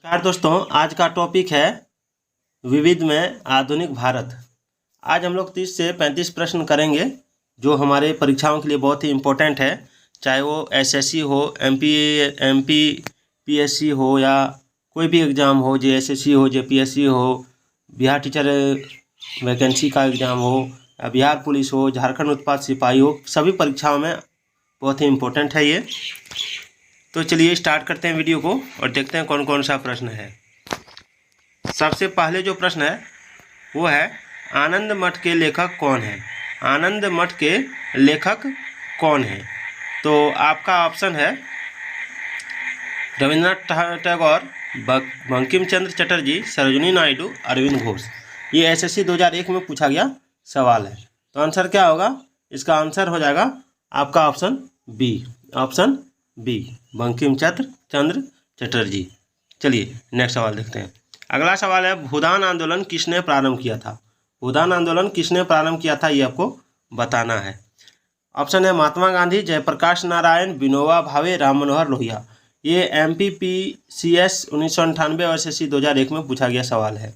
नमस्कार दोस्तों, आज का टॉपिक है विविध में आधुनिक भारत। आज हम लोग 30 से 35 प्रश्न करेंगे जो हमारे परीक्षाओं के लिए बहुत ही इम्पोर्टेंट है, चाहे वो एसएससी हो, एमपी पीएससी हो या कोई भी एग्ज़ाम हो, जेएसएससी हो, जेपीएससी हो, बिहार टीचर वैकेंसी का एग्ज़ाम हो या बिहार पुलिस हो, झारखंड उत्पाद सिपाही हो, सभी परीक्षाओं में बहुत ही इम्पोर्टेंट है ये। तो चलिए स्टार्ट करते हैं वीडियो को और देखते हैं कौन कौन सा प्रश्न है। सबसे पहले जो प्रश्न है वो है, आनंद मठ के लेखक कौन है? आनंद मठ के लेखक कौन है? तो आपका ऑप्शन है रविंद्रनाथ टैगोर, बंकिम चंद्र चटर्जी, सरोजिनी नायडू, अरविंद घोष। ये एसएससी 2001 में पूछा गया सवाल है। तो आंसर क्या होगा? इसका आंसर हो जाएगा आपका option B. Option B, Bankim Chandra Chatterjee. चलिए नेक्स्ट सवाल देखते हैं। अगला सवाल है, भूदान आंदोलन किसने प्रारंभ किया था? भूदान आंदोलन किसने प्रारंभ किया था ये आपको बताना है। ऑप्शन है महात्मा गांधी, जयप्रकाश नारायण, विनोबा भावे, राम मनोहर लोहिया। ये MPPCS 1998 और SSC 2001 में पूछा गया सवाल है।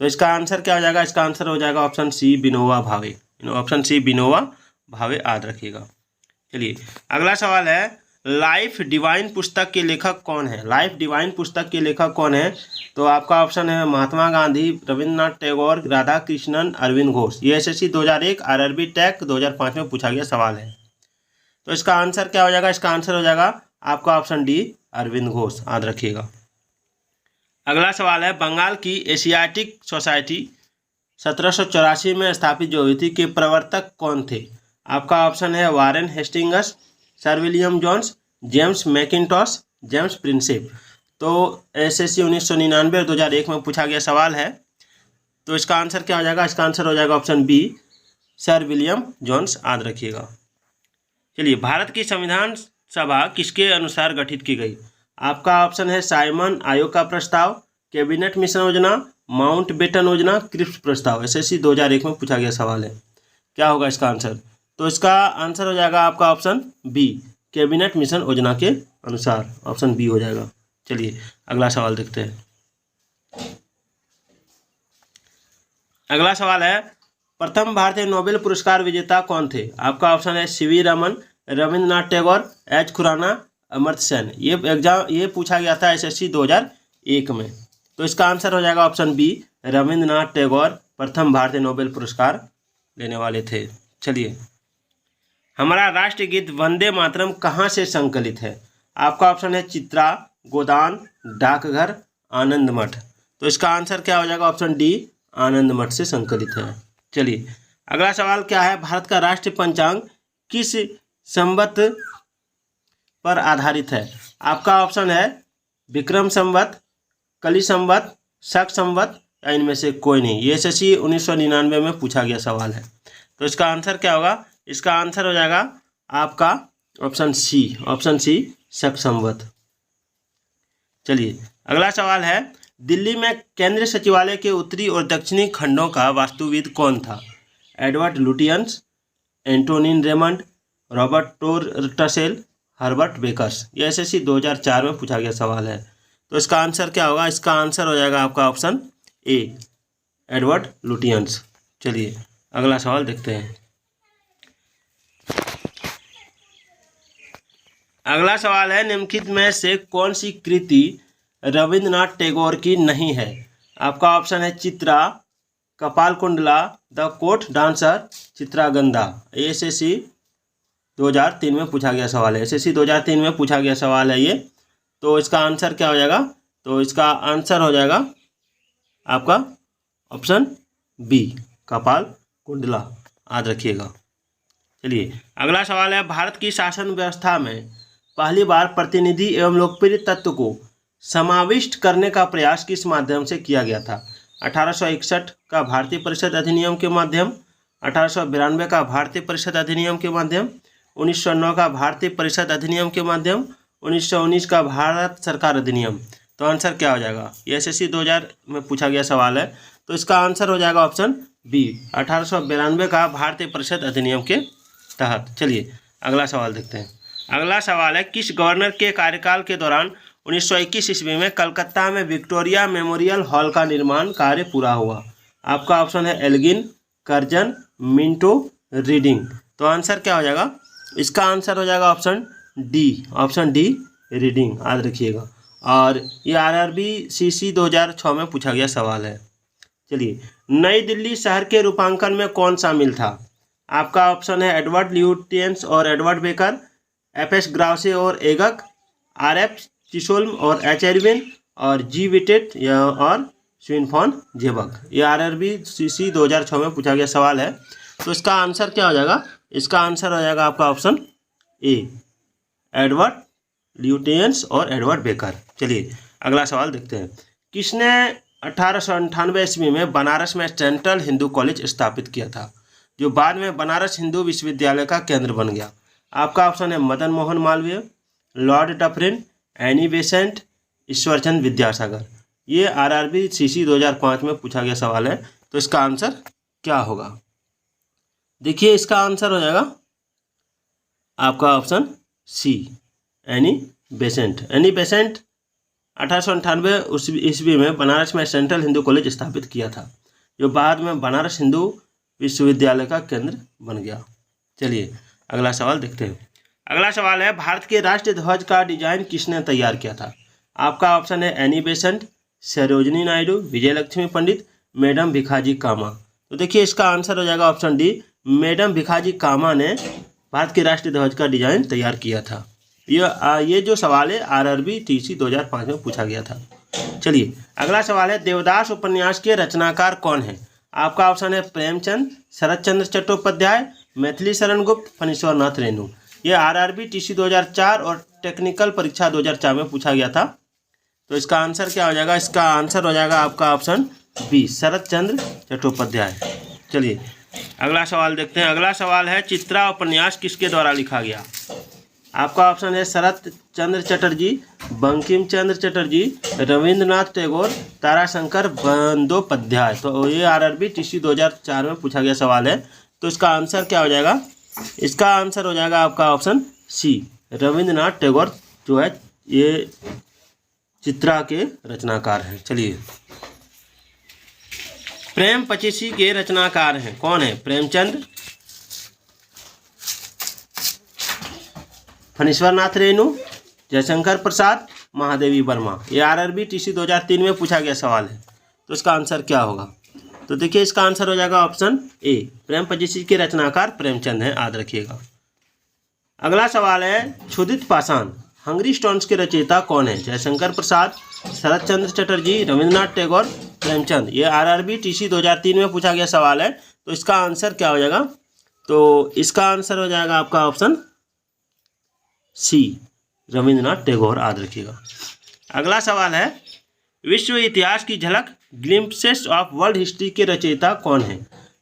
तो इसका आंसर क्या हो जाएगा? इसका आंसर हो जाएगा option C, Vinoba Bhave. Option C, Vinoba Bhave याद रखिएगा। चलिए अगला सवाल है, लाइफ डिवाइन पुस्तक के लेखक कौन है? लाइफ डिवाइन पुस्तक के लेखक कौन है? तो आपका ऑप्शन है महात्मा गांधी, रविंद्रनाथ टैगोर, राधा कृष्णन, अरविंद घोष। ये SSC 2001, RRB टैक 2005 में पूछा गया सवाल है। तो इसका आंसर क्या हो जाएगा? इसका आंसर हो जाएगा आपका ऑप्शन डी, अरविंद घोष, याद रखिएगा। अगला सवाल है, बंगाल की एशियाटिक सोसाइटी 1784 में स्थापित जो हुई थी के प्रवर्तक कौन थे? आपका ऑप्शन है Warren Hastings, Sir William Jones, James Mackintosh, James Prinsep. तो SSC 1999 और 2001 में पूछा गया सवाल है। तो इसका आंसर क्या हो जाएगा? इसका आंसर हो जाएगा option B, sir William Jones, याद रखिएगा। चलिए, भारत की संविधान सभा किसके अनुसार गठित की गई? आपका ऑप्शन है साइमन आयोग का प्रस्ताव, कैबिनेट मिशन योजना, माउंट बेटन योजना, क्रिप्स प्रस्ताव। SSC 2001 में पूछा गया सवाल है। क्या होगा इसका आंसर? तो इसका आंसर हो जाएगा आपका ऑप्शन बी, कैबिनेट मिशन योजना के अनुसार। ऑप्शन बी हो जाएगा। चलिए अगला सवाल देखते हैं। अगला सवाल है, प्रथम भारतीय नोबेल पुरस्कार विजेता कौन थे? आपका ऑप्शन है CV रमन, रविंद्रनाथ टैगोर, H खुराना, अमर्त्य सेन। ये पूछा गया था SSC 2001 में। तो इसका आंसर हो जाएगा ऑप्शन बी, रविंद्रनाथ टैगोर प्रथम भारतीय नोबेल पुरस्कार लेने वाले थे। चलिए, हमारा राष्ट्रीय गीत वंदे मातरम कहाँ से संकलित है? आपका ऑप्शन है चित्रा, गोदान, डाकघर, आनंद मठ। तो इसका आंसर क्या हो जाएगा? ऑप्शन डी, आनंद मठ से संकलित है। चलिए अगला सवाल क्या है, भारत का राष्ट्रीय पंचांग किस संवत पर आधारित है? आपका ऑप्शन है विक्रम संवत, कली संवत, शक संवत या इनमें से कोई नहीं। ये SSC 1999 में पूछा गया सवाल है। तो इसका आंसर क्या होगा? इसका आंसर हो जाएगा आपका ऑप्शन सी, ऑप्शन सी, शक संवत। चलिए अगला सवाल है, दिल्ली में केंद्रीय सचिवालय के उत्तरी और दक्षिणी खंडों का वास्तुविद कौन था? Edward Lutyens, Antonin Raymond, Robert Tor Russell, Herbert Bakers. ये SSC 2004 में पूछा गया सवाल है। तो इसका आंसर क्या होगा? इसका आंसर हो जाएगा आपका ऑप्शन ए, एडवर्ड लुटियंस। चलिए अगला सवाल देखते हैं। अगला सवाल है, निम्नलिखित में से कौन सी कृति रविंद्रनाथ टैगोर की नहीं है? आपका ऑप्शन है Chitra, Kapalkundala, the court dancer, Chitrangada. SSC 2003 में पूछा गया सवाल है। SSC 2003 में पूछा गया सवाल है ये। तो इसका आंसर क्या हो जाएगा? तो इसका आंसर हो जाएगा आपका ऑप्शन बी, कपाल कुंडला, याद रखिएगा। चलिए अगला सवाल है, भारत की शासन व्यवस्था में पहली बार प्रतिनिधि एवं लोकप्रिय तत्व को समाविष्ट करने का प्रयास किस माध्यम से किया गया था? 1861 का भारतीय परिषद अधिनियम के माध्यम, 1892 का भारतीय परिषद अधिनियम के माध्यम, 1909 का भारतीय परिषद अधिनियम के माध्यम, 1919 का भारत सरकार अधिनियम। तो आंसर क्या हो जाएगा? ये SSC 2000 में पूछा गया सवाल है। तो इसका आंसर हो जाएगा ऑप्शन बी, 1892 का भारतीय परिषद अधिनियम के तहत। चलिए अगला सवाल देखते हैं। अगला सवाल है, किस गवर्नर के कार्यकाल के दौरान 1921 ईस्वी में कलकत्ता में विक्टोरिया मेमोरियल हॉल का निर्माण कार्य पूरा हुआ? आपका ऑप्शन है एल्गिन, कर्जन, मिंटो, रीडिंग। तो आंसर क्या हो जाएगा? इसका आंसर हो जाएगा ऑप्शन डी रीडिंग, याद रखिएगा। और ये आरआरबी सीसी 2006 में पूछा गया सवाल है। चलिए, नई दिल्ली शहर के रूपांकन में कौन शामिल था? आपका ऑप्शन है एडवर्ड ल्यूटियंस और एडवर्ड बेकर, एफ.एस. ग्राउसे और एगक, आर.एफ. चिशोल्म और एच. एरविन, और जी विटेट और स्विनफॉन जेबक। ये आरआरबी सीसी 2006 में पूछा गया सवाल है। तो इसका आंसर क्या हो जाएगा? इसका आंसर हो जाएगा आपका ऑप्शन ए, एडवर्ड ल्यूटियंस और एडवर्ड बेकर। चलिए अगला सवाल देखते हैं। किसने 1898 ईस्वी में बनारस में सेंट्रल हिंदू कॉलेज स्थापित किया था, जो बाद में बनारस हिंदू विश्वविद्यालय का केंद्र बन गया? आपका ऑप्शन है Madan Mohan Malviya, Lord Dufferin, Annie Besant, Ishwarchand Vidyasagar. ये आरआरबी सीसी 2005 में पूछा गया सवाल है। तो इसका आंसर क्या होगा? देखिए, इसका आंसर हो जाएगा आपका option C, Annie Besant. Annie Besant 1898 ईस्वी में बनारस में सेंट्रल हिंदू कॉलेज स्थापित किया था, जो बाद में बनारस हिंदू विश्वविद्यालय का केंद्र बन गया। चलिए अगला सवाल देखते हैं। अगला सवाल है, भारत के राष्ट्रीय ध्वज का डिजाइन किसने तैयार किया था? आपका ऑप्शन है एनी बेसेंट, सरोजिनी नायडू, विजय लक्ष्मी पंडित, मैडम भिखाजी कामा। तो देखिए, इसका आंसर हो जाएगा ऑप्शन डी, मैडम भिखाजी कामा ने भारत के राष्ट्रीय ध्वज का डिजाइन तैयार किया था। ये जो सवाल है आरआरबी टीसी 2005 में पूछा गया था। चलिए अगला सवाल है, देवदास उपन्यास के रचनाकार कौन है? आपका ऑप्शन है प्रेमचंद, शरत चंद्र चट्टोपाध्याय, मैथिली शरण गुप्त, फणीश्वर नाथ रेणु। ये आरआरबी टीसी 2004 और टेक्निकल परीक्षा 2004 में पूछा गया था। तो इसका आंसर क्या हो जाएगा? इसका आंसर हो जाएगा आपका ऑप्शन बी, शरत चंद्र चट्टोपाध्याय। चलिए अगला सवाल देखते हैं। अगला सवाल है, चित्रा उपन्यास किसके द्वारा लिखा गया? आपका ऑप्शन है शरत चंद्र चटर्जी, बंकिम चंद्र चटर्जी, रविंद्रनाथ टैगोर, ताराशंकर बंदोपाध्याय। तो ये आरआरबी टीसी 2004 में पूछा गया सवाल है। तो इसका आंसर क्या हो जाएगा? इसका आंसर हो जाएगा आपका ऑप्शन सी, रविंद्रनाथ टैगोर जो है ये चित्रा के रचनाकार हैं। चलिए, प्रेम पचीसी के रचनाकार हैं कौन है? प्रेमचंद, फणीश्वर नाथ रेणु, जयशंकर प्रसाद, महादेवी वर्मा। ये आरआरबी टीसी 2003 में पूछा गया सवाल है। तो इसका आंसर क्या होगा? तो देखिए, इसका आंसर हो जाएगा ऑप्शन ए, प्रेम पचीसी के रचनाकार प्रेमचंद हैं, याद रखिएगा। अगला सवाल है, क्षुधित पाषाण हंगरी स्टोन्स के रचयिता कौन है? जयशंकर प्रसाद, शरत चंद्र चटर्जी, रविंद्रनाथ टैगोर, प्रेमचंद। ये आरआरबी टीसी 2003 में पूछा गया सवाल है। तो इसका आंसर क्या हो जाएगा? तो इसका आंसर हो जाएगा आपका ऑप्शन सी, रविंद्रनाथ टैगोर, याद रखिएगा। अगला सवाल है, विश्व इतिहास की झलक ग्लिम्पसेस ऑफ वर्ल्ड हिस्ट्री के रचयिता कौन है?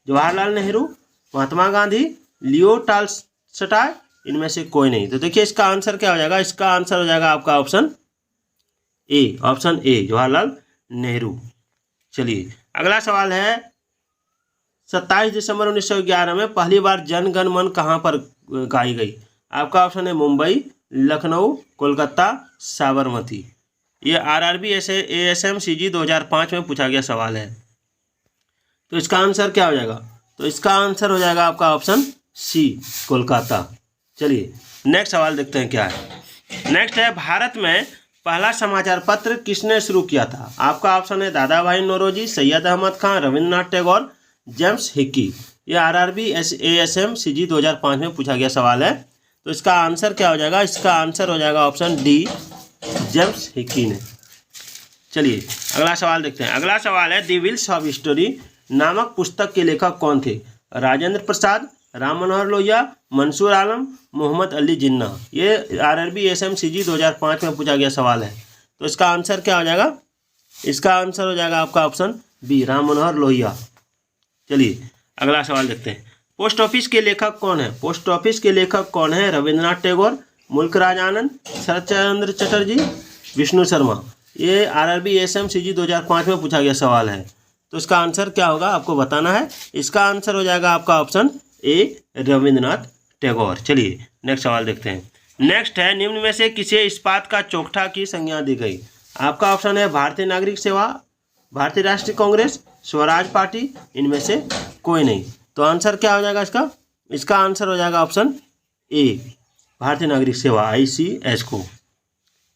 जवाहरलाल नेहरू, महात्मा गांधी, लियो टॉल्स्टॉय, इनमें से कोई नहीं। तो देखिए, इसका आंसर क्या हो जाएगा? इसका आंसर हो जाएगा आपका ऑप्शन ए, जवाहरलाल नेहरू। चलिए अगला सवाल है, 27 दिसंबर 1911 में पहली बार जन गण मन कहाँ पर गाई गई? आपका ऑप्शन है मुंबई, लखनऊ, कोलकाता, साबरमती। ये आरआरबी एएसएम सीजी 2005 में पूछा गया सवाल है। तो इसका आंसर क्या हो जाएगा? तो इसका आंसर हो जाएगा आपका ऑप्शन सी, कोलकाता। चलिए नेक्स्ट सवाल देखते हैं क्या है। नेक्स्ट है, भारत में पहला समाचार पत्र किसने शुरू किया था? आपका ऑप्शन है दादा भाई नौरोजी, सैयद अहमद खान, रविंद्रनाथ टैगोर, जेम्स हिक्की। ये आरआरबी एएसएम सीजी 2005 में पूछा गया सवाल है। तो इसका आंसर क्या हो जाएगा? इसका आंसर हो जाएगा ऑप्शन डी, जेम्स हिक्की ने। चलिए अगला सवाल देखते हैं। अगला सवाल है, द व्हील्स ऑफ हिस्टोरी नामक पुस्तक के लेखक कौन थे? राजेंद्र प्रसाद, राम मनोहर लोहिया, मंसूर आलम, मोहम्मद अली जिन्ना। ये आरआरबी एएसएम सीजी 2005 में पूछा गया सवाल है। तो इसका आंसर क्या हो जाएगा? इसका आंसर हो जाएगा आपका ऑप्शन बी, राम मनोहर लोहिया। चलिए अगला सवाल देखते हैं। पोस्ट ऑफिस के लेखक कौन है? पोस्ट ऑफिस के लेखक कौन है? रविंद्रनाथ टैगोर, मुल्कराज आनंद, शरत चंद्र चटर्जी, विष्णु शर्मा। ये आरआरबी एएसएम सीजी 2005 में पूछा गया सवाल है। तो इसका आंसर क्या होगा आपको बताना है। इसका आंसर हो जाएगा आपका ऑप्शन ए, रविंद्रनाथ टैगोर। चलिए नेक्स्ट सवाल देखते हैं। नेक्स्ट है, निम्न में से किसे इस्पात का चौखटा की संज्ञा दी गई? आपका ऑप्शन है भारतीय नागरिक सेवा, भारतीय राष्ट्रीय कांग्रेस, स्वराज पार्टी, इनमें से कोई नहीं। तो आंसर क्या हो जाएगा इसका? इसका आंसर हो जाएगा ऑप्शन ए, भारतीय नागरिक सेवा, ICS को।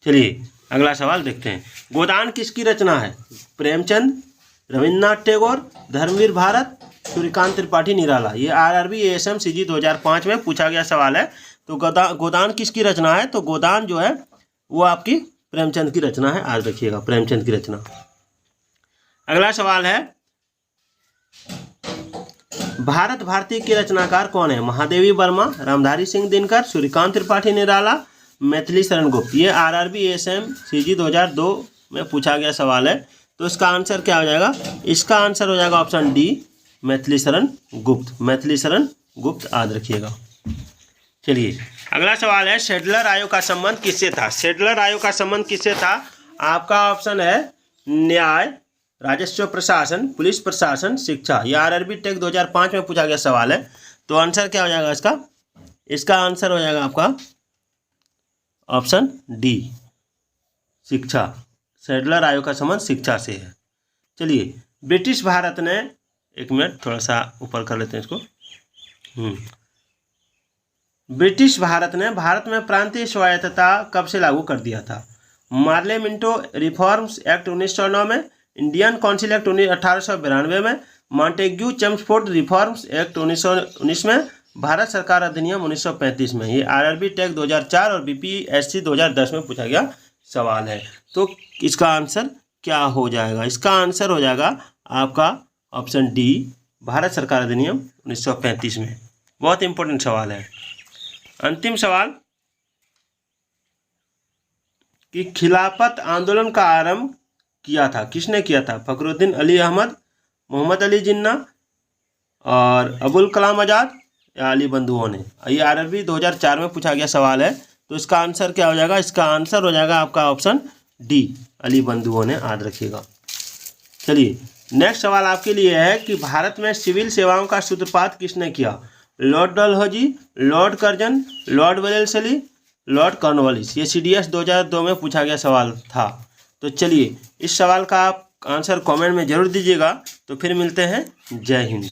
चलिए अगला सवाल देखते हैं। गोदान किसकी रचना है? प्रेमचंद, रविन्द्रनाथ टैगोर, धर्मवीर भारत, सूर्यकांत त्रिपाठी निराला। ये RRB ASM CG 2005 में पूछा गया सवाल है। तो गोदान किसकी रचना है? तो गोदान जो है वो आपकी प्रेमचंद की रचना है। आज रखिएगा, प्रेमचंद की रचना। अगला सवाल है, भारत भारती के रचनाकार कौन है? महादेवी वर्मा, रामधारी सिंह दिनकर, सूर्यकांत त्रिपाठी निराला, मैथिली शरण गुप्त। ये RRB ASM CG 2002 में पूछा गया सवाल है। तो इसका आंसर क्या हो जाएगा? इसका आंसर हो जाएगा ऑप्शन डी, मैथिली शरण गुप्त। मैथिली शरण गुप्त याद रखिएगा। चलिए अगला सवाल है, शेड्लर आयोग का संबंध किससे था? शेड्लर आयोग का संबंध किससे था? आपका ऑप्शन है न्याय, राजस्व प्रशासन, पुलिस प्रशासन, शिक्षा। यह RRB टेक 2005 में पूछा गया सवाल है। तो आंसर क्या हो जाएगा इसका? इसका आंसर हो जाएगा आपका ऑप्शन डी, शिक्षा। शेड्लर आयोग का संबंध शिक्षा से है। चलिए ब्रिटिश भारत ने, एक मिनट थोड़ा सा ऊपर कर लेते हैं इसको। ब्रिटिश भारत ने भारत में प्रांतीय स्वायत्तता कब से लागू कर दिया था? मार्ले मिंटो रिफॉर्म्स एक्ट 1909 में, इंडियन काउंसिल एक्ट 1892 में, मॉन्टेग्यू चेम्सफोर्ड रिफॉर्म्स एक्ट 1919 में, भारत सरकार अधिनियम 1935 में। ये RRB टेक 2004 और BPSC 2010 में पूछा गया सवाल है। तो इसका आंसर क्या हो जाएगा? इसका आंसर हो जाएगा आपका ऑप्शन डी, भारत सरकार अधिनियम 1935 में। बहुत इंपॉर्टेंट सवाल है। अंतिम सवाल कि खिलाफत आंदोलन का आरंभ किया था, किसने किया था? फखरुद्दीन अली अहमद, मोहम्मद अली जिन्ना और अबुल कलाम आज़ाद या अली बंधुओं ने। ये RRB 2004 में पूछा गया सवाल है। तो इसका आंसर क्या हो जाएगा? इसका आंसर हो जाएगा आपका ऑप्शन डी, अली बंधुओं ने। याद रखिएगा। चलिए नेक्स्ट सवाल आपके लिए है कि भारत में सिविल सेवाओं का सूत्रपात किसने किया? Lord Dalhousie, Lord Curzon, Lord Wellesley, Lord Cornwallis. ये CDS 2002 में पूछा गया सवाल था। तो चलिए इस सवाल का आप आंसर कमेंट में जरूर दीजिएगा। तो फिर मिलते हैं। जय हिंद।